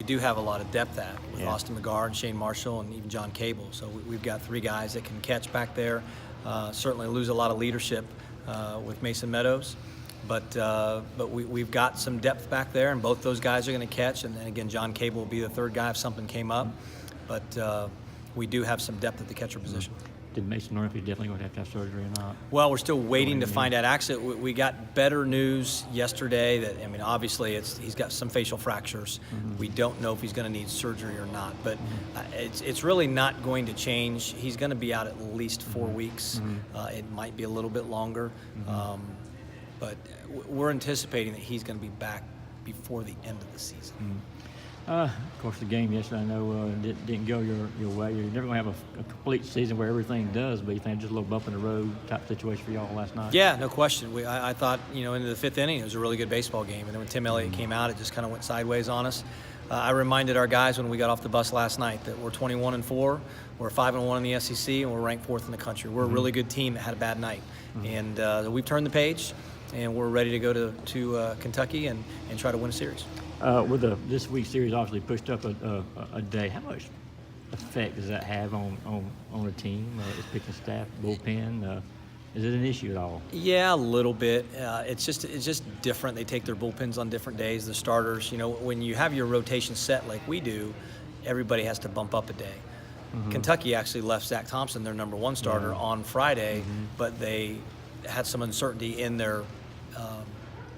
We do have a lot of depth with Yeah. Austin McGarr and Shane Marshall and even John Cable. So we've got 3 guys that can catch back there. Certainly lose a lot of leadership with Mason Meadows. But we've got some depth back there, and both those guys are going to catch. And then again, John Cable will be the 3rd guy if something came up. But we do have some depth at the catcher position. Did Mason learn if he's definitely going to have surgery or not? Well, we're still waiting to find out. Actually, we got better news yesterday that, I mean, obviously he's got some facial fractures. We don't know if he's going to need surgery or not, but it's really not going to change. He's going to be out at least 4 weeks. It might be a little bit longer, but we're anticipating that he's going to be back before the end of the season. Of course, the game yesterday, I know, didn't go your way. You're never going to have a complete season where everything does, but you think just a little bump in the road type situation for y'all last night? Yeah, no question. I thought, into the 5th inning, it was a really good baseball game. And then when Tim Elliott came out, it just kind of went sideways on us. I reminded our guys when we got off the bus last night that we're 21-4, we're 5-1 in the SEC, and we're ranked 4th in the country. We're a really good team that had a bad night. And we've turned the page, and we're ready to go to Kentucky and try to win a series. With this week's series obviously pushed up a day, how much effect does that have on a team, its pitching staff, bullpen? Is it an issue at all? Yeah, a little bit. It's just different. They take their bullpens on different days. The starters, when you have your rotation set like we do, everybody has to bump up a day. Kentucky actually left Zach Thompson, their number 1 starter, on Friday, but they had some uncertainty in their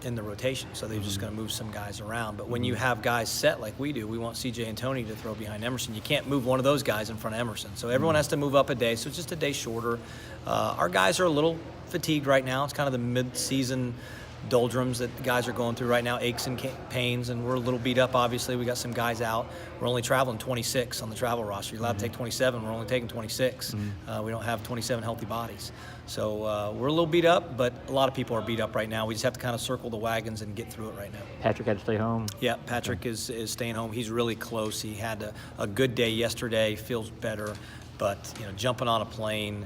in the rotation, so they're just going to move some guys around. But when you have guys set like we do, we want CJ and Tony to throw behind Emerson. You can't move one of those guys in front of Emerson, so everyone has to move up a day, so it's just a day shorter. Our guys are a little fatigued right now. It's kind of the mid-season doldrums that the guys are going through right now, aches and pains, and we're a little beat up, obviously. We got some guys out. We're only traveling 26 on the travel roster. You're allowed to take 27. We're only taking 26. We don't have 27 healthy bodies. So we're a little beat up, but a lot of people are beat up right now. We just have to kind of circle the wagons and get through it right now. Patrick had to stay home? Yeah, Patrick is staying home. He's really close. He had a good day yesterday, feels better, but jumping on a plane,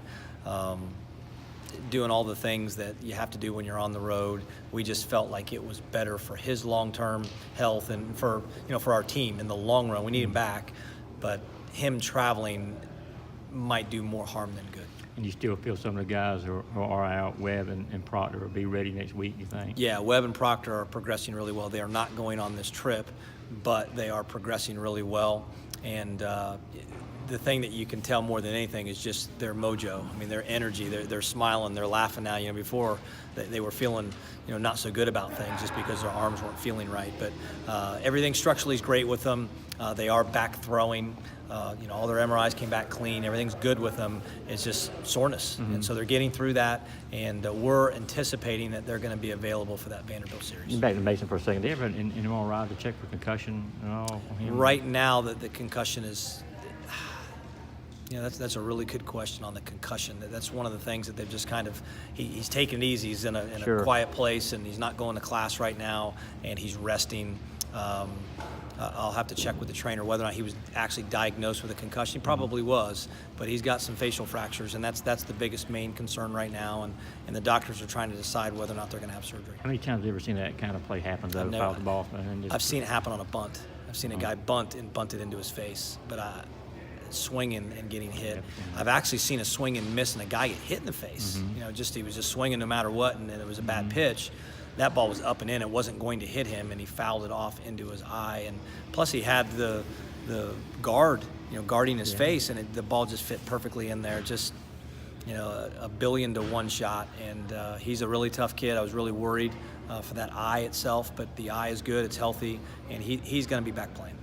doing all the things that you have to do when you're on the road, we just felt like it was better for his long-term health and for our team in the long run. We need him back, but him traveling might do more harm than good. And you still feel some of the guys who are out, Webb and Proctor, will be ready next week, you think? Yeah, Webb and Proctor are progressing really well. They are not going on this trip, but they are progressing really well. And the thing that you can tell more than anything is just their mojo. I mean, their energy. They're smiling. They're laughing now. Before they were feeling, not so good about things just because their arms weren't feeling right. But everything structurally is great with them. They are back throwing. All their MRIs came back clean. Everything's good with them. It's just soreness. And so they're getting through that, and we're anticipating that they're going to be available for that Vanderbilt series. Back to Mason for a second. Did you ever an MRI to check for concussion at all? Right now, the concussion is... that's a really good question on the concussion. That's one of the things that they've just kind of he's taking it easy. He's in a quiet place, and he's not going to class right now, and he's resting. I'll have to check with the trainer whether or not he was actually diagnosed with a concussion. He probably was, but he's got some facial fractures, and that's the biggest main concern right now, and the doctors are trying to decide whether or not they're going to have surgery. How many times have you ever seen that kind of play happen, though, foul the ball? I've seen it happen on a bunt. I've seen a guy bunt and bunted into his face, but swinging and getting hit. I've actually seen a swing and miss and a guy get hit in the face. He was just swinging no matter what, and then it was a bad pitch. That ball was up and in. It wasn't going to hit him, and he fouled it off into his eye. And plus, he had the guard, guarding his face, and the ball just fit perfectly in there. Just, a billion to one shot. And he's a really tough kid. I was really worried for that eye itself, but the eye is good. It's healthy, and he's going to be back playing.